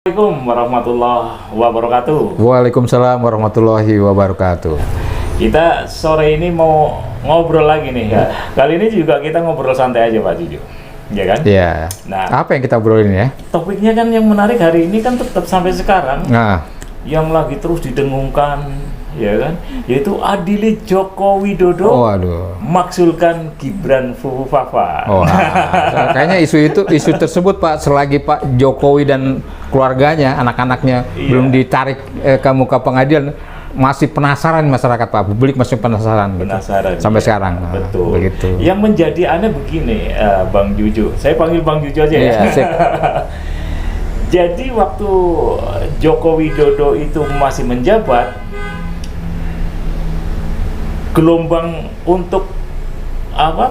Assalamualaikum warahmatullahi wabarakatuh. Waalaikumsalam warahmatullahi wabarakatuh. Kita sore ini mau ngobrol lagi nih ya. Kali ini juga kita ngobrol santai aja Pak Juju, ya kan? Iya. Nah, Apa yang kita obrolin ya? topiknya kan yang menarik hari ini kan tetap sampai sekarang Nah, yang lagi terus didengungkan, ya kan? Yaitu adili Joko Widodo waduh. maksulkan Gibran Fufufafa. Oh, kayaknya isu tersebut Pak, selagi Pak Jokowi dan keluarganya, anak-anaknya Iya. belum ditarik ke muka pengadilan, masih penasaran masyarakat Pak, publik masih penasaran, gitu. Penasaran Sampai ya. sekarang. Nah, Betul. begitu. Yang menjadi aneh begini, Bang Juju. Saya panggil Bang Juju aja ya. Iya, sip. Jadi waktu Joko Widodo itu masih menjabat, gelombang untuk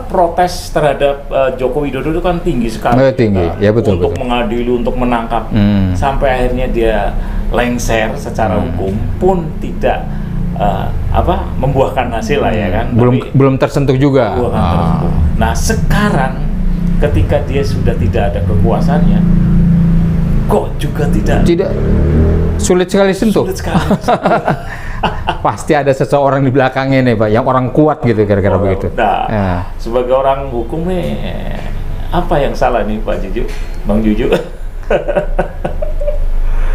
protes terhadap Joko Widodo itu kan tinggi sekali. Tinggi, ya betul. Untuk betul. mengadili, untuk menangkap, Hmm. sampai akhirnya dia lengser secara hukum pun tidak membuahkan hasil lah ya kan. Belum tersentuh juga. Membuahkan tersentuh. Nah sekarang ketika dia sudah tidak ada kekuasaannya, kok juga tidak Sulit sekali sentuh. sulit sekali. Pasti ada seseorang di belakangnya nih Pak, yang orang kuat gitu, kira-kira begitu. Nah, Ya. sebagai orang hukum nih, apa yang salah nih Pak Juju, Bang Juju?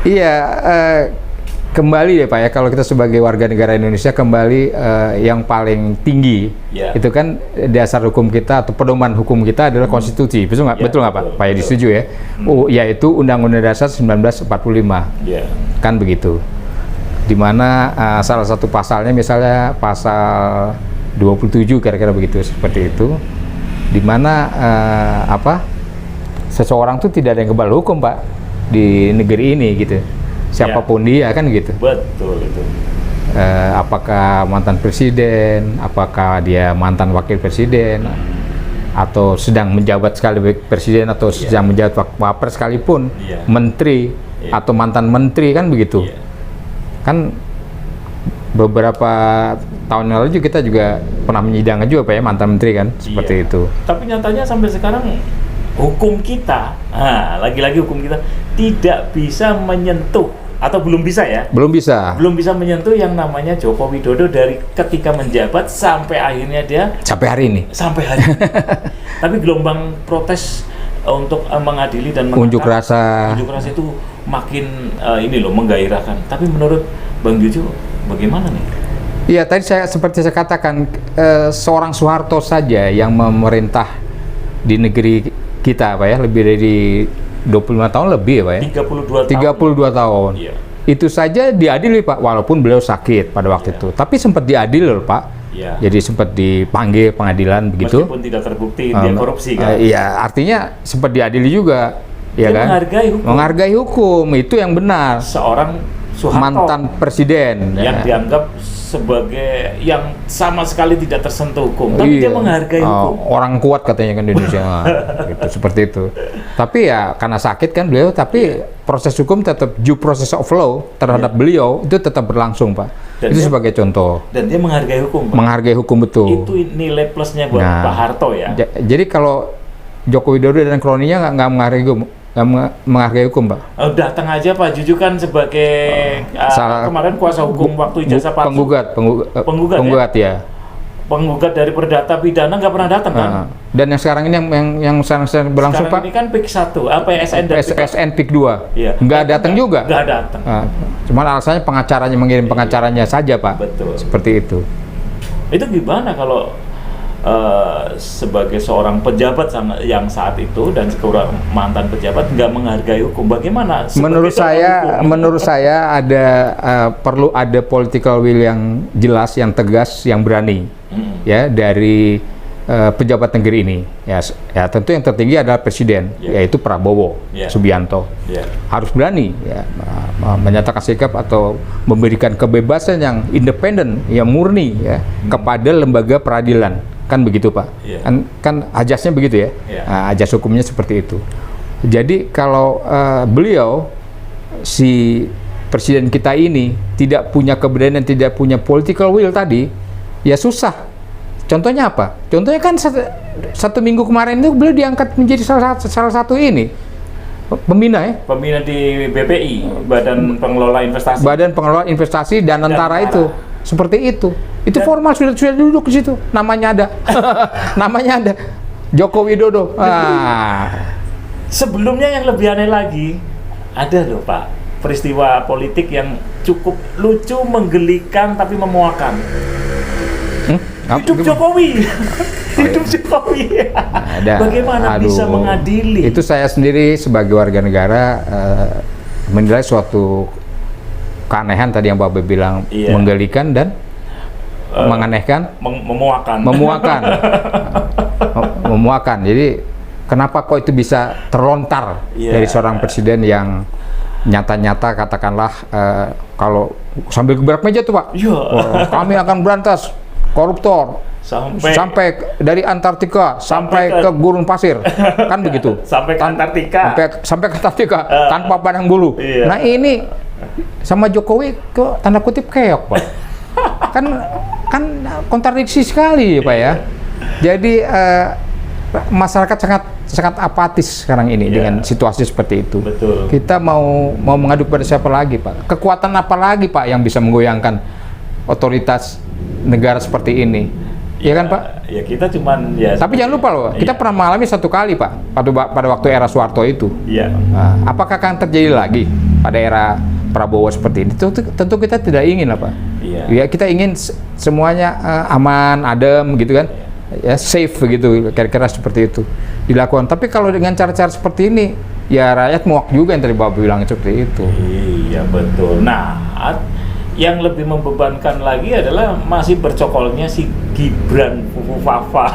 Iya, kembali deh Pak ya, kalau kita sebagai warga negara Indonesia kembali yang paling tinggi, Ya. itu kan dasar hukum kita atau pedoman hukum kita adalah konstitusi, betul nggak? Ya, betul nggak Pak? betul, Pak ya betul. disetujui ya? Yaitu Undang-Undang Dasar 1945, Ya, kan begitu. Dimana salah satu pasalnya misalnya pasal 27 kira-kira begitu, seperti itu. Dimana seseorang tuh tidak ada yang kebal hukum Pak di negeri ini gitu. Siapapun dia kan gitu. betul itu. Apakah mantan presiden, apakah dia mantan wakil presiden, atau sedang menjabat sekali presiden, atau sedang menjabat wapres sekalipun, Iya. menteri Iya. atau mantan menteri kan begitu. Iya. Kan beberapa tahun yang lalu kita juga pernah menyidangkan juga Pak ya, mantan menteri kan, seperti Iya. itu. Tapi nyatanya sampai sekarang hukum kita, lagi-lagi hukum kita tidak bisa menyentuh atau belum bisa ya, Belum bisa. belum bisa menyentuh yang namanya Joko Widodo dari ketika menjabat sampai akhirnya dia Sampai hari ini. sampai hari ini. Tapi gelombang protes untuk mengadili dan Unjuk rasa. unjuk rasa itu makin menggairahkan. Tapi menurut Bang Juju bagaimana nih? Iya, tadi seperti saya katakan, seorang Soeharto saja yang memerintah di negeri kita Pak ya, lebih dari 25 tahun lebih ya Pak ya. 32 tahun. 32 tahun. Iya. Itu saja diadili Pak, walaupun beliau sakit pada waktu Iya. itu. Tapi sempat diadili loh Pak. Iya. Jadi sempat dipanggil pengadilan begitu. Meskipun tidak terbukti dia korupsi kan. Iya, artinya sempat diadili juga, ya Dia kan? menghargai hukum. Menghargai hukum, itu yang benar. Seorang Soeharto Mantan presiden. yang ya. dianggap sebagai yang sama sekali tidak tersentuh hukum, tapi dia Iya. menghargai hukum. Orang kuat katanya kan di Indonesia. Gitu, seperti itu. Tapi ya karena sakit kan beliau, tapi proses hukum tetap due process of law terhadap beliau itu tetap berlangsung Pak. Dan itu dia- sebagai contoh. Dan dia menghargai hukum, Pak. Menghargai hukum betul. Itu nilai plusnya buat Nah, Pak Harto ya. Jadi kalau Joko Widodo dan kroninya nggak menghargai hukum, menghargai hukum Pak. Datang aja Pak Juju kan sebagai kemarin kuasa hukum waktu ijazah palsu. Penggugat ya. Penggugat dari perdata pidana nggak pernah datang kan? Dan yang sekarang ini yang sekarang berlangsung Sekarang Pak, ini kan PIK 1, SN dan PIK. SN PIK 2. Iya. Nggak datang juga. Nggak datang. Cuman alasannya pengacaranya mengirim pengacaranya saja Pak. Betul. Seperti itu. Itu gimana kalau sebagai seorang pejabat yang saat itu dan seorang mantan pejabat nggak menghargai hukum, bagaimana? Menurut saya ada perlu ada political will yang jelas, yang tegas, yang berani ya dari pejabat negeri ini. Ya tentu yang tertinggi adalah presiden, yaitu Prabowo Subianto. Harus berani ya menyatakan sikap atau memberikan kebebasan yang independen, yang murni ya kepada lembaga peradilan. Kan begitu Pak, kan ajasnya begitu ya, ajas hukumnya seperti itu. Jadi kalau beliau, si presiden kita ini tidak punya keberanian, tidak punya political will tadi, ya susah. Contohnya apa? Contohnya kan satu minggu kemarin itu beliau diangkat menjadi salah satu ini Pembina ya? Pembina di BPI, Badan Pengelola Investasi. Badan Pengelola Investasi dan Tentara itu. Seperti itu. Itu Dan, formal sudah duduk di situ. Namanya ada. Namanya ada. Joko Widodo. Sebelumnya yang lebih aneh lagi, ada loh Pak, peristiwa politik yang cukup lucu, menggelikan tapi memuakan. Hidup Jokowi. Hidup Jokowi. Bagaimana bisa mengadili? Itu saya sendiri sebagai warga negara menilai suatu keanehan tadi yang Pak Abe bilang, menggelikan dan menganehkan, memuakan. Memuakan. Jadi kenapa kok itu bisa terlontar dari seorang presiden yang nyata-nyata katakanlah kalau sambil gebrak meja tuh Pak, kami akan berantas koruptor sampai dari Antartika sampai ke gurun pasir, kan begitu? Sampai ke Antartika. Sampai ke Antartika tanpa pandang bulu. Nah ini sama Jokowi kok tanda kutip keok Pak. kan kontradiksi sekali Pak ya. Jadi masyarakat sangat apatis sekarang ini dengan situasi seperti itu. Betul. Kita mau mengadu pada siapa lagi Pak? Kekuatan apa lagi Pak yang bisa menggoyangkan otoritas negara seperti ini? Iya kan Pak? Ya kita cuman Tapi jangan lupa loh, kita pernah mengalami satu kali Pak pada waktu era Soeharto itu. Iya. Nah, apakah akan terjadi lagi pada era Prabowo seperti ini? Tentu kita tidak ingin lah Pak. Iya. Ya kita ingin semuanya aman, adem gitu kan. Ya safe begitu, kira-kira seperti itu dilakukan. Tapi kalau dengan cara-cara seperti ini, ya rakyat muak juga yang tadi Bapak bilang seperti itu. Iya betul. Nah, yang lebih membebankan lagi adalah masih bercokolnya si Gibran Fufufafa.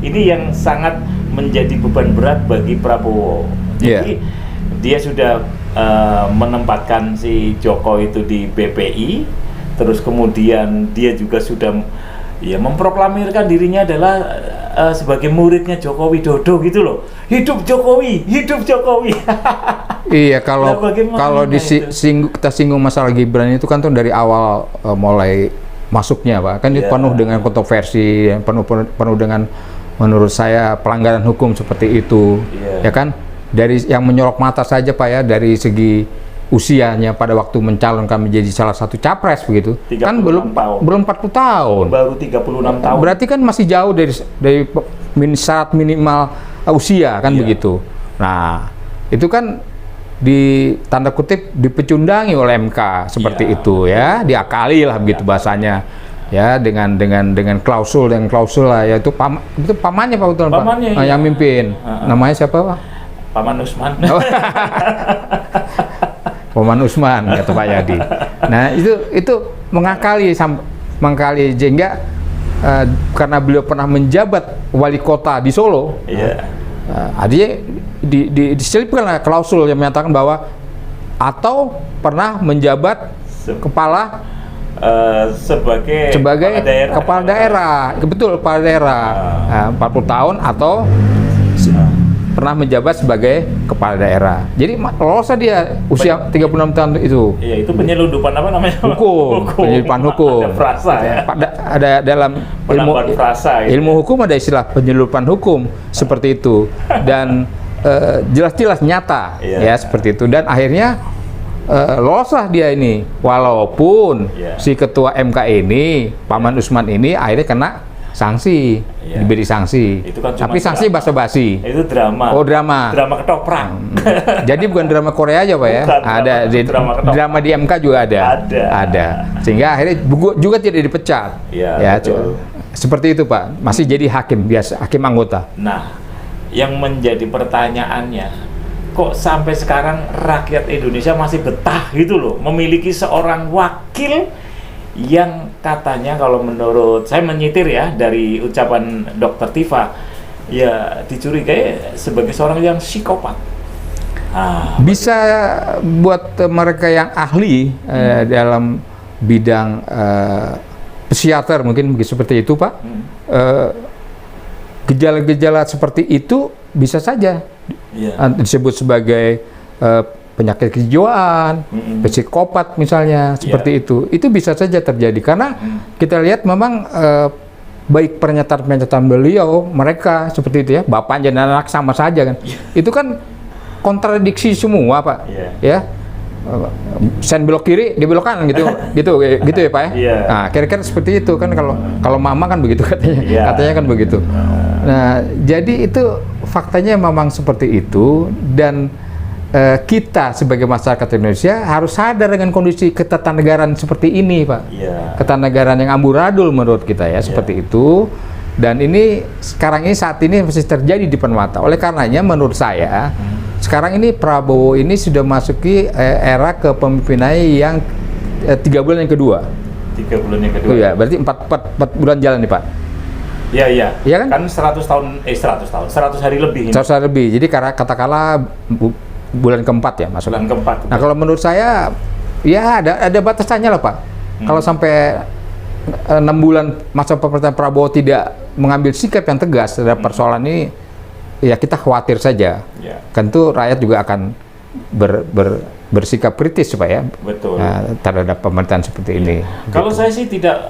Ini yang sangat menjadi beban berat bagi Prabowo. Jadi dia sudah menempatkan si Joko itu di BPI, terus kemudian dia juga sudah memproklamirkan dirinya adalah sebagai muridnya Joko Widodo gitu loh. Hidup Jokowi, hidup Jokowi. Iya, kalau kita singgung masalah Gibran itu kan tuh dari awal mulai masuknya Pak, kan penuh dengan kontroversi, penuh dengan menurut saya pelanggaran hukum seperti itu, ya kan? Dari yang menyorok mata saja Pak ya, dari segi usianya pada waktu mencalonkan menjadi salah satu capres begitu, kan belum 40 tahun. Baru 36 tahun. Berarti kan masih jauh dari syarat minimal usia kan begitu. Nah, itu kan di tanda kutip dipecundangi oleh MK seperti itu ya, diakali lah begitu bahasanya. Ya, dengan klausul lah, yaitu itu pamannya Pak betul Pak. Yang mimpin. Namanya siapa Pak? Paman Usman. Paman Usman kata Pak Yadi. Nah, itu mengakali sehingga karena beliau pernah menjabat wali kota di Solo. Artinya diselipkan klausul yang menyatakan bahwa atau pernah menjabat kepala sebagai kepala daerah. Betul, kepala daerah. 40 tahun atau pernah menjabat sebagai kepala daerah. Jadi lolos dia usia 36 tahun itu. Iya, itu penyelundupan apa namanya? Hukum. Penyelundupan hukum. Ada frasa ya. Ada dalam ilmu hukum ada istilah penyelundupan hukum seperti itu. Dan jelas-jelas nyata ya seperti itu. Dan akhirnya loloslah dia ini. Walaupun si ketua MK ini, Paman Usman ini akhirnya kena sanksi, diberi sanksi. Itu kan tapi sanksi basa-basi. Itu drama. Oh, drama. Drama ketoprak. Jadi bukan drama Korea aja Pak ya. Ada drama di MK juga ada. Sehingga akhirnya juga tidak dipecat. Seperti itu Pak. Masih jadi hakim biasa, hakim anggota. Nah, yang menjadi pertanyaannya, kok sampai sekarang rakyat Indonesia masih betah gitu loh memiliki seorang wakil yang katanya, kalau menurut saya menyitir ya dari ucapan Dr. Tifa, ya dicurigai sebagai seorang yang psikopat. Bisa buat mereka yang ahli dalam bidang psikiater mungkin seperti itu Pak. Gejala-gejala seperti itu bisa saja disebut sebagai penyakit kejiwaan, psikopat misalnya, seperti itu. Itu bisa saja terjadi karena kita lihat memang baik pernyataan beliau, mereka seperti itu ya, bapaknya dan anak sama saja kan. Itu kan kontradiksi semua, Pak. Iya. Ya. Sen belok kiri, dia belok kanan gitu, gitu ya Pak ya. Iya. Nah, kira-kira seperti itu kan kalau mama kan begitu katanya, Iya. katanya kan begitu. Nah, jadi itu faktanya memang seperti itu dan kita sebagai masyarakat Indonesia harus sadar dengan kondisi ketatanegaraan seperti ini, Pak. Iya. Ketatanegaraan yang amburadul menurut kita ya, seperti itu. Dan ini saat ini masih terjadi di depan mata. Oleh karenanya menurut saya sekarang ini Prabowo ini sudah masuki era kepemimpinan yang 3 bulan yang kedua. 3 bulan yang kedua. Oh ya, berarti 4 bulan jalan nih Pak. Iya, iya. Iya kan? Kan 100 hari lebih ini. 100 hari lebih. Jadi katakanlah bulan keempat ya masuk. Bulan keempat. Nah kalau menurut saya ya ada batasannya lah Pak. Kalau sampai 6 bulan masa pemerintahan Prabowo tidak mengambil sikap yang tegas terhadap persoalan ini, ya kita khawatir saja. Ya. Tentu rakyat juga akan bersikap kritis Pak ya. Betul. Terhadap pemerintahan seperti ini. Kalau saya sih tidak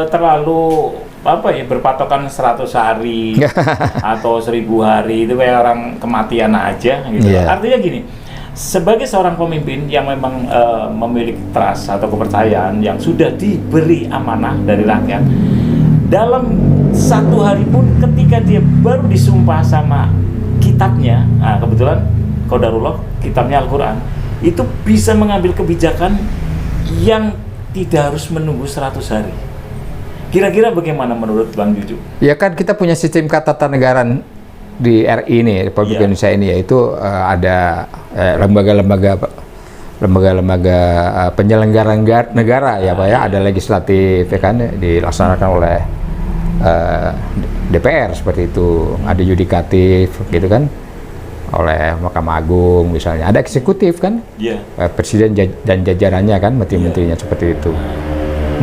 terlalu berpatokan 100 hari atau 1000 hari itu kayak orang kematian aja gitu. Yeah. Artinya gini, sebagai seorang pemimpin yang memang memiliki trust atau kepercayaan yang sudah diberi amanah dari rakyat, dalam 1 hari pun ketika dia baru disumpah sama kitabnya, nah kebetulan qadarullah kitabnya Al-Quran, itu bisa mengambil kebijakan yang tidak harus menunggu 100 hari. Kira-kira bagaimana menurut Bang Juju? Ya kan kita punya sistem ketatanegaraan di RI ini, Republik Indonesia ini, yaitu ada lembaga-lembaga penyelenggara negara ya Pak ya, ada legislatif ya kan dilaksanakan oleh DPR seperti itu, ada yudikatif gitu kan oleh Mahkamah Agung misalnya, ada eksekutif kan, Presiden dan jajarannya kan, menteri-menterinya seperti itu.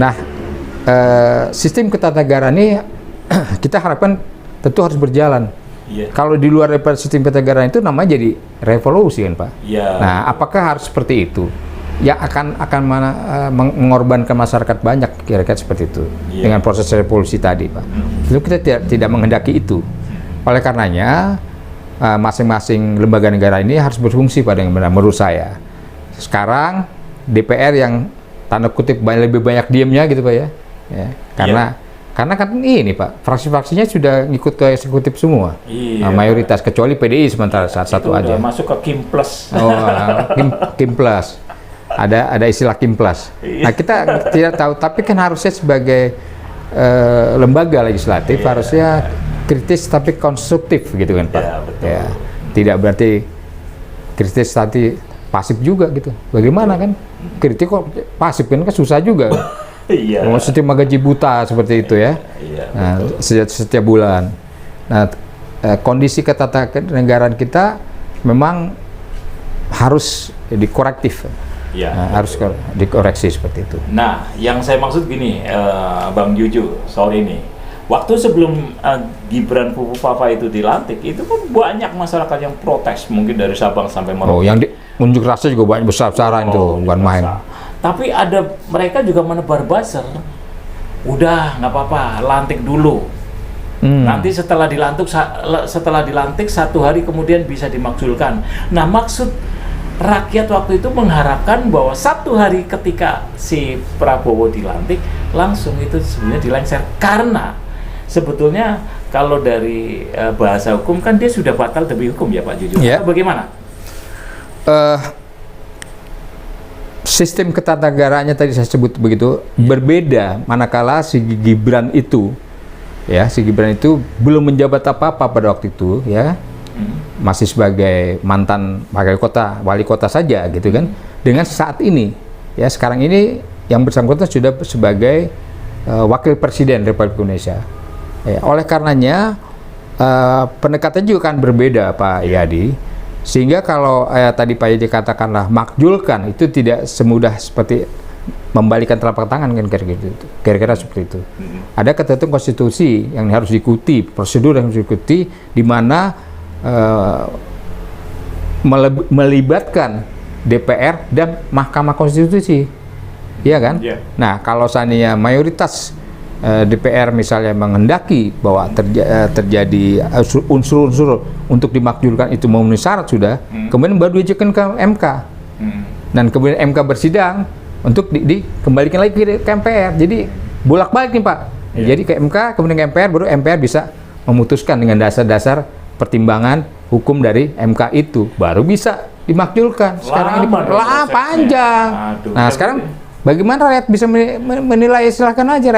Nah, sistem ketatanegaraan ini kita harapkan tentu harus berjalan. Kalau di luar daripada sistem ketatanegaraan itu namanya jadi revolusi kan Pak. Nah, apakah harus seperti itu? Yang akan mengorbankan masyarakat banyak, kira-kira seperti itu dengan proses revolusi tadi Pak. Itu kita tidak menghendaki itu. Oleh karenanya masing-masing lembaga negara ini harus berfungsi pada yang benar menurut saya. Sekarang DPR yang tanda kutip lebih banyak diamnya gitu Pak ya. Karena kan ini Pak, fraksi-fraksinya sudah ngikut ke eksekutif semua, mayoritas kecuali PDI sementara satu aja. Masuk ke Kim Plus. Oh, Kim Plus. Ada istilah Kim Plus. Nah kita tidak tahu, tapi kan harusnya sebagai lembaga legislatif harusnya kritis tapi konstruktif gitu kan Pak. Ya, tidak berarti kritis tapi pasif juga gitu. Bagaimana kan? Kritik kok pasif kan susah juga. Mau terima gaji buta seperti itu ya. Nah, setiap bulan. Nah, kondisi ketatanegaraan kita memang harus dikorektif. Harus dikoreksi seperti itu. Nah, yang saya maksud gini, Bang Juju, sorry nih. Waktu sebelum Gibran Fufufafa itu dilantik, itu kan banyak masyarakat yang protes, mungkin dari Sabang sampai Merauke. Oh, yang unjuk rasa juga banyak besar-besaran itu, bukan main. Tapi mereka juga menebar buzzer, udah nggak apa-apa, lantik dulu. Nanti setelah dilantik 1 hari kemudian bisa dimakzulkan. Nah, maksud rakyat waktu itu mengharapkan bahwa 1 hari ketika si Prabowo dilantik langsung itu sebenarnya dilengser, karena sebetulnya kalau dari bahasa hukum kan dia sudah batal demi hukum ya Pak Juju. Bagaimana? Sistem ketatanegaranya tadi saya sebut begitu berbeda manakala si Gibran itu belum menjabat apa-apa pada waktu itu ya. Masih sebagai mantan wali kota saja gitu kan, dengan saat ini ya, sekarang ini yang bersangkutan sudah sebagai wakil presiden Republik Indonesia ya. Oleh karenanya pendekatan juga kan berbeda Pak Yadi, sehingga kalau tadi Pak Yadi katakanlah makjulkan itu tidak semudah seperti membalikan telapak tangan kan, kira-kira seperti itu. Ada ketentuan konstitusi yang harus diikuti, prosedur yang harus diikuti, di mana melibatkan DPR dan Mahkamah Konstitusi, iya kan? Nah, kalau seandainya mayoritas DPR misalnya menghendaki bahwa terjadi unsur-unsur untuk dimakzulkan itu memenuhi syarat sudah, kemudian baru diajukan ke MK, dan kemudian MK bersidang untuk dikembalikan lagi ke MPR. Jadi bolak-balik nih Pak. Jadi ke MK, kemudian ke MPR, baru MPR bisa memutuskan dengan dasar-dasar pertimbangan hukum dari MK itu, baru bisa dimakzulkan. Sekarang ini panjang. Aduh, nah sekarang bagaimana rakyat bisa menilai? Silahkan aja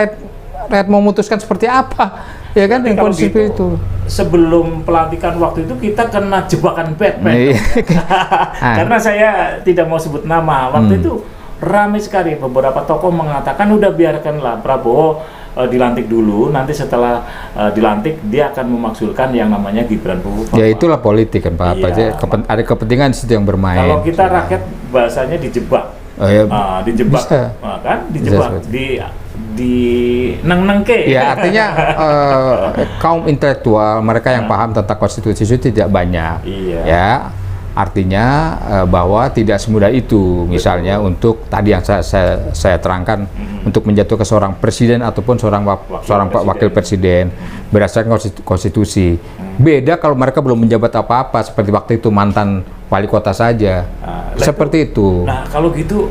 rakyat mau memutuskan seperti apa, ya kan, yang kondisi gitu, itu. Sebelum pelantikan waktu itu kita kena jebakan Batman. Karena saya tidak mau sebut nama. Waktu itu ramai sekali, beberapa tokoh mengatakan udah biarkanlah Prabowo dilantik dulu, nanti setelah dilantik dia akan memakzulkan yang namanya Gibran Fufufafa. Ya itulah politik kan Pak. Iya. Ada kepentingan di situ yang bermain. Kalau kita rakyat bahasanya dijebak. Oh, ya, dijebak, kan? Dijebak, di neng-nengke. Ya artinya kaum intelektual, mereka yang paham tentang konstitusi itu tidak banyak. Iya. Ya, artinya bahwa tidak semudah itu. Misalnya untuk tadi yang saya terangkan, untuk menjatuhkan seorang presiden ataupun seorang wakil presiden berdasarkan konstitusi. Beda kalau mereka belum menjabat apa-apa, seperti waktu itu mantan wali kota saja. Seperti itu. Nah, kalau gitu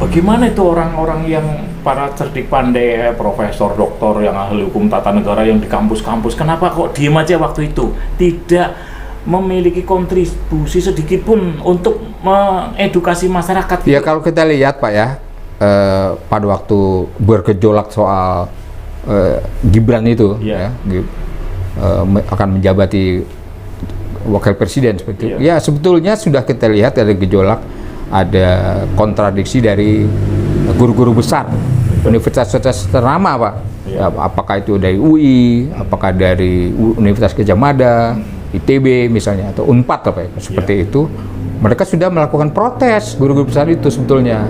bagaimana itu orang-orang yang para cerdik pandai, profesor, doktor, yang ahli hukum tata negara yang di kampus-kampus, kenapa kok diem aja waktu itu? Tidak memiliki kontribusi sedikit pun untuk mengedukasi masyarakat. Ya kalau kita lihat Pak ya, pada waktu bergejolak soal Gibran itu, akan menjabati wakil presiden seperti itu. Ya sebetulnya sudah kita lihat ada gejolak, ada kontradiksi dari guru-guru besar universitas ternama Pak. Ya, apakah itu dari UI, apakah dari Universitas Gadjah Mada, ITB misalnya, atau Unpad apa ya, seperti itu. Mereka sudah melakukan protes, guru-guru besar itu sebetulnya,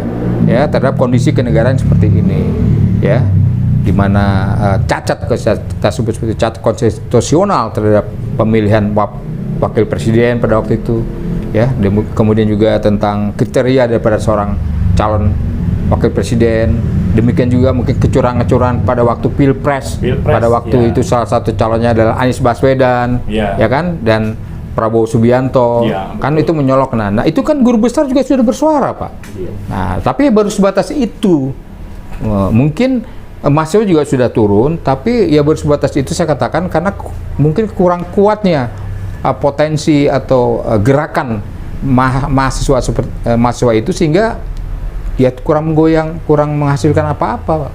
ya, terhadap kondisi kenegaraan seperti ini, ya, di mana cacat konstitusional terhadap pemilihan wakil presiden pada waktu itu, ya, kemudian juga tentang kriteria daripada seorang calon wakil presiden. Demikian juga mungkin kecurangan-kecurangan pada waktu pilpres pada waktu itu salah satu calonnya adalah Anies Baswedan, ya kan, dan Prabowo Subianto, kan itu menyolok. Nah itu kan guru besar juga sudah bersuara Pak. Nah tapi baru sebatas itu. Mungkin mahasiswa juga sudah turun, tapi ya baru sebatas itu saya katakan, karena mungkin kurang kuatnya potensi atau gerakan mahasiswa itu, sehingga ya kurang menggoyang, kurang menghasilkan apa-apa Pak.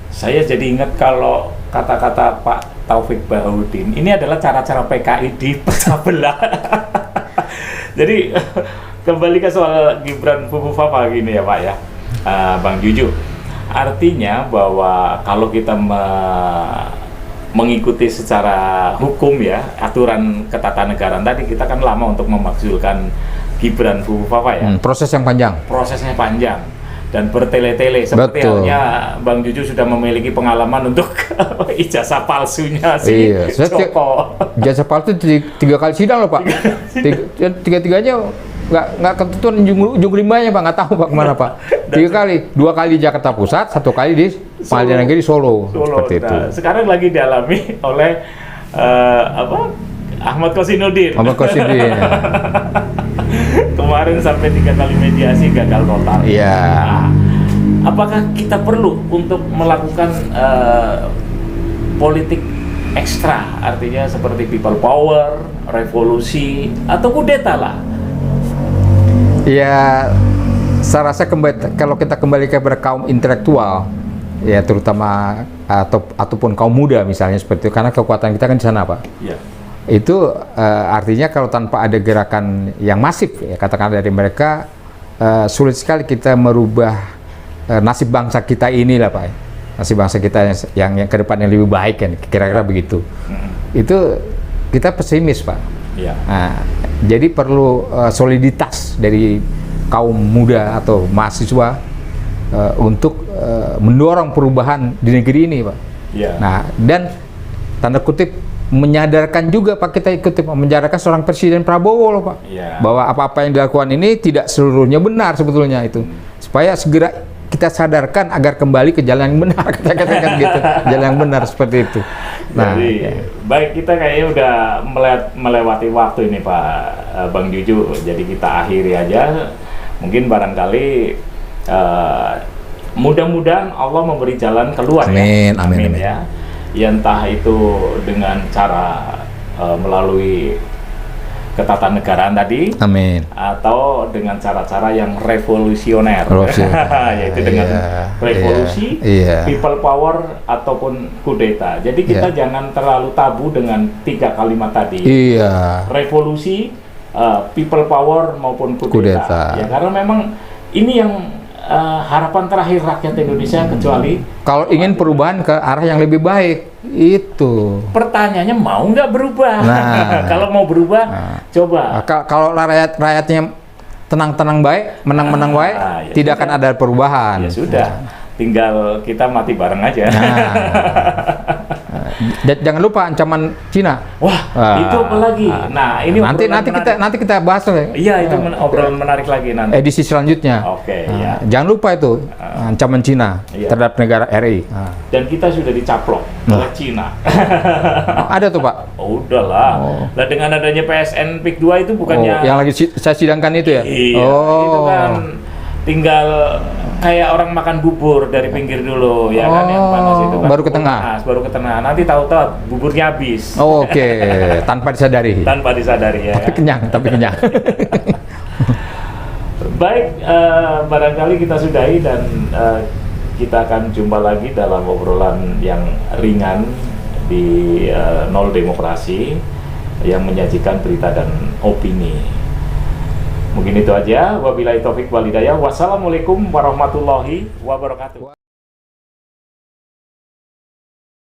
Saya jadi ingat kalau kata-kata Pak Taufik Bahauddin, ini adalah cara-cara PKI di pecah belah. Jadi kembali ke soal Gibran Fufufafa gini ya Pak ya, Bang Juju. Artinya bahwa kalau kita mengikuti secara hukum ya, aturan ketatanegaraan tadi, kita kan lama untuk memakzulkan Gibran Fufufafa ya. Proses yang panjang. Prosesnya panjang dan bertele-tele, seperti halnya Bang Juju sudah memiliki pengalaman untuk ijazah palsunya si Joko. Ijazah palsu 3 kali sidang loh Pak. Tiga-tiganya nggak ketentuan ujung rimbanya Pak, nggak tahu Pak kemana Pak. 3 kali, 2 kali di Jakarta Pusat, 1 kali di Pengadilan Negeri Solo. Seperti itu. Sekarang lagi dialami oleh Ahmad Kosinudin. Kemarin sampai 3 kali mediasi gagal total. Iya. Nah, apakah kita perlu untuk melakukan politik ekstra, artinya seperti people power, revolusi, atau kudeta lah? Ya, saya rasa kalau kita kembali kepada kaum intelektual, ya terutama ataupun kaum muda misalnya seperti itu, karena kekuatan kita kan di sana Pak. Ya. Itu artinya kalau tanpa ada gerakan yang masif, ya katakan dari mereka, sulit sekali kita merubah nasib bangsa kita ini lah Pak. Nasib bangsa kita yang ke depan yang lebih baik kan, kira-kira begitu. Itu kita pesimis Pak. Ya. Nah, jadi perlu soliditas dari kaum muda atau mahasiswa untuk mendorong perubahan di negeri ini Pak. Ya. Nah, dan tanda kutip menyadarkan juga Pak, kita ikut menyadarkan seorang Presiden Prabowo loh Pak, bahwa apa-apa yang dilakukan ini tidak seluruhnya benar sebetulnya itu, supaya segera kita sadarkan agar kembali ke jalan yang benar, katakan gitu, jalan yang benar seperti itu. Nah, jadi baik, kita kayaknya udah melewati waktu ini Pak Bang Juju, jadi kita akhiri aja. Mungkin barangkali mudah-mudahan Allah memberi jalan keluar. Amin, ya. amin, amin. Ya. Ya entah itu dengan cara melalui ketatanegaraan tadi, amin. atau dengan cara-cara yang revolusioner, yaitu dengan revolusi, people power ataupun kudeta. Jadi kita jangan terlalu tabu dengan 3 kalimat tadi, revolusi, people power maupun kudeta. Ya, karena memang ini yang harapan terakhir rakyat Indonesia, kecuali kalau ingin perubahan ke arah yang lebih baik. Itu pertanyaannya, mau nggak berubah? Nah, kalau mau berubah, coba. Kalau rakyatnya tenang-tenang baik, menang-menang baik, ya tidak akan ada perubahan. Ya sudah, tinggal kita mati bareng aja. Jangan lupa ancaman Cina. Wah, itu apa lagi? Nah, ini nanti kita bahas ya. Iya, itu obrolan menarik lagi nanti. Edisi selanjutnya. Oke, ya. Jangan lupa itu ancaman Cina terhadap negara RI. Dan kita sudah dicaplok oleh Cina. Ada tuh Pak. Oh, udahlah. Nah, dengan adanya PSN PIK 2 itu bukannya yang lagi saya sidangkan itu ya? Iya, itu kan tinggal kayak orang makan bubur dari pinggir dulu, ya kan, yang panas itu kan baru ke tengah. Panas, baru ke tengah. Nanti tahu-tahu buburnya habis. Oke, tanpa disadari. Tanpa disadari, ya. Tapi kenyang. Baik, barangkali kita sudahi dan kita akan jumpa lagi dalam obrolan yang ringan di Nol Demokrasi yang menyajikan berita dan opini. Mungkin itu aja. Wabillahi taufik wal hidayah. Wassalamualaikum warahmatullahi wabarakatuh.